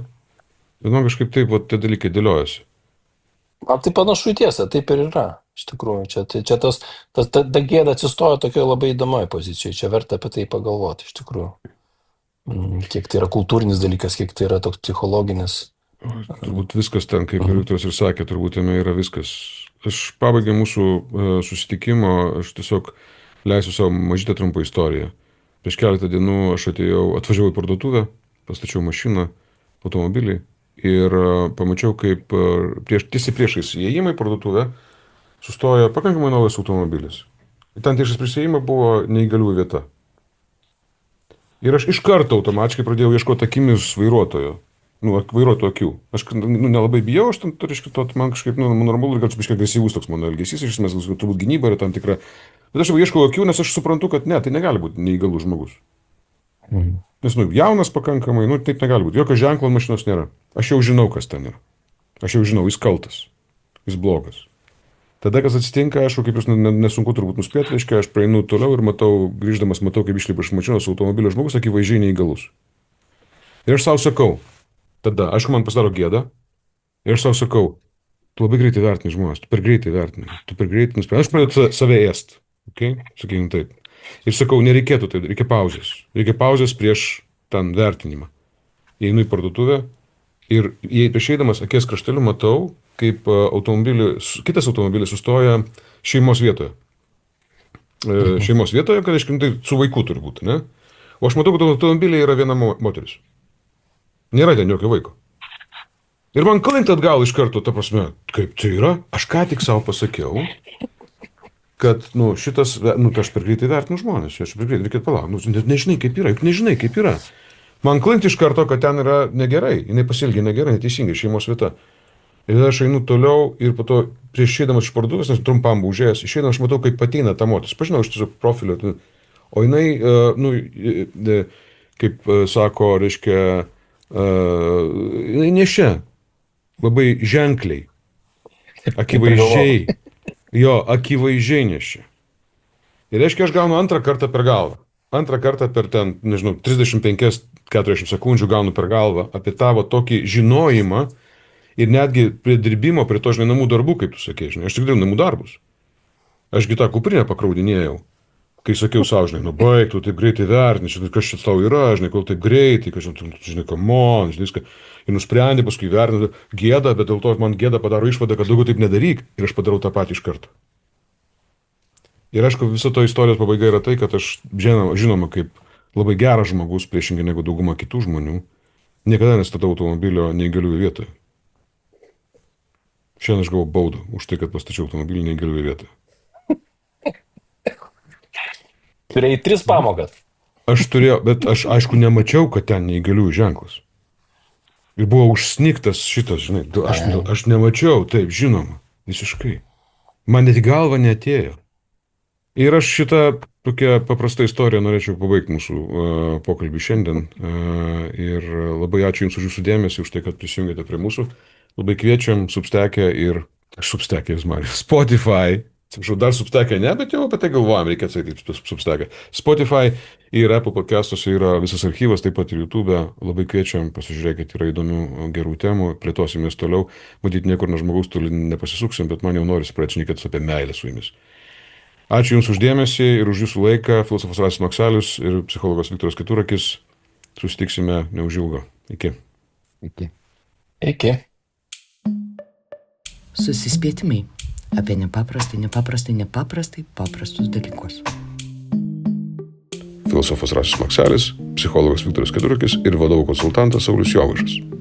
bet man kažkaip taip tie dalykai dėliojasi. Man tai panašu į tiesą, taip ir yra. Iš tikrųjų, čia ta gėda atsistojo tokioje labai įdomioje pozicijoje. Čia verta apie tai pagalvoti, iš tikrųjų. Kiek tai yra kultūrinis dalykas, kiek tai yra toks psichologinis. Turbūt viskas ten, kaip ir Viktoras ir sakė, turbūt jame yra viskas. Aš pabaigai mūsų susitikimo, aš tiesiog leisiu savo mažytę trumpą istoriją. Prieš keletą dienų aš atvažiavau į parduotuvę, pastačiau mašiną, automobilį ir pamačiau, kaip tiesiai priešais įėjimą į parduotuvę sustojo pakankamai naujas automobilis. Ir ten priešais prisėjimą buvo neįgaliųjų vieta. Ir aš iš karto automatiškai pradėjau ieškoti akimis vairuotojo. Vairuotojų akių. Aš nelabai bijau, aš ten, man kažkaip, normalu, kad biškai agresyvus toks mano elgesys, iš esmės, turbūt gynyba yra tam tikra. Bet aš ieškau akių, nes aš suprantu, kad ne, tai negali būti neįgalus žmogus. Nes, jaunas pakankamai, taip negali būti. Jokio ženklo mašinos nėra. Aš jau žinau, kas ten yra. Aš jau žinau, jis kaltas. Jis blogas. Tada, kas atsitinka, aišku, kaip jūs nesunku turbūt nuspėti, reiškia, aš praeinu toliau ir grįždamas matau, kaip išlipa iš mašinos automobilio žmogus, akivaizdžiai neįgalus. Ir aš savo sakau, tada, aišku, man pasidaro gėda, ir aš savo sakau, tu labai greitai vertini žmonės, tu per greitai vertini, tu per greitai nuspėti. Aš pradedu save ėst, sakykim taip. Ir sakau, nereikėtų taip, reikia pauzės prieš ten vertinimą. Einu į parduotuvę ir jei prieš eidamas akies krašteliu matau, kaip kitas automobilis sustoja šeimos vietoje. Šeimos vietoje, kad tai su vaiku turi būti, ne? O aš matau, kad automobilyje yra viena moteris. Nėra ten jokio vaiko. Ir man klinta atgal iš karto, ta prasme, kaip tai yra, aš ką tik savo pasakiau, kad, šitas, aš per greitai vertinu žmonės, aš per greitai, reikėtų palaukti, nežinai kaip yra. Man klinta iš karto, kad ten yra negerai, jinai pasielgė negerai, neteisingai, šeimos vieta. Ir aš einu toliau ir po to prieš išeidamas iš parduotuvės, nes trumpam buvau užėjęs, išeidamas aš matau, kaip ateina ta moteris. Pažinau iš tiesiog profilio. O jinai, kaip sako, reiškia, jinai nešia labai ženkliai, akivaizdžiai nešia. Ir reiškia, aš gaunu antrą kartą per galvą. Antrą kartą per 35-40 sekundžių gaunu per galvą apie tavo tokį žinojimą. Ir netgi prie dirbimo, prie to, namų darbų, kaip tu sakei, aš tik dirbu namų darbus. Ašgi tą kuprinę pakraudinėjau, kai sakiau savo, baig, tu taip greitai vertini, kas čia tau yra, kol taip greitai, kamon, viską. Ir nusprendė, paskui vertinti gėdą, bet dėl to man gėda padaro išvadą, kad daugiau taip nedaryk. Ir aš padarau tą patį iš karto. Ir aišku, viso to istorijos pabaiga yra tai, kad aš žinoma, kaip labai geras žmogus, priešingai negu dauguma kitų žmonių, niekada nestatau automobilio neįgaliųjų vietoje. Šiandien aš gavau baudą už tai, kad pastačiau automobilį neįgaliųjų vietoje. Turėjai 3 pamokas. Aš turėjau, bet aš aišku nemačiau, kad ten neįgaliųjų ženklas. Ir buvo užsnigtas šitas, aš nemačiau, taip, žinoma, visiškai. Man net į galvą neatėjo. Ir aš šitą tokią paprastą istoriją norėčiau pabaigti mūsų pokalbį šiandien. Ir labai ačiū Jums už Jūsų dėmesį, už tai, kad prisijungėte prie mūsų. Labai kviečiam Substackę ir Spotify. Dar Substackę ne, bet jau apie tai galvojam, reikia atsakyti Substackę. Spotify ir Apple podcastuose yra visas archyvas, taip pat ir YouTube. Labai kviečiam, pasižiūrėkit, yra įdomių gerų temų, plėtosimės toliau. Matyt, niekur nuo žmogaus toli nepasisuksim, bet man jau norisi pradėti apie meilę su Jumis. Ačiū Jums už dėmesį ir už Jūsų laiką. Filosofas Rastis Maksalius ir psichologas Viktoras Keturakis. Susitiksime neužilgo. Iki. Susispėtimai apie nepaprastai paprastus dalykus. Filosofas Rastis Maksalis, psichologas Viktoras Keturakis ir vadovų konsultantas Saulius Jovaišas.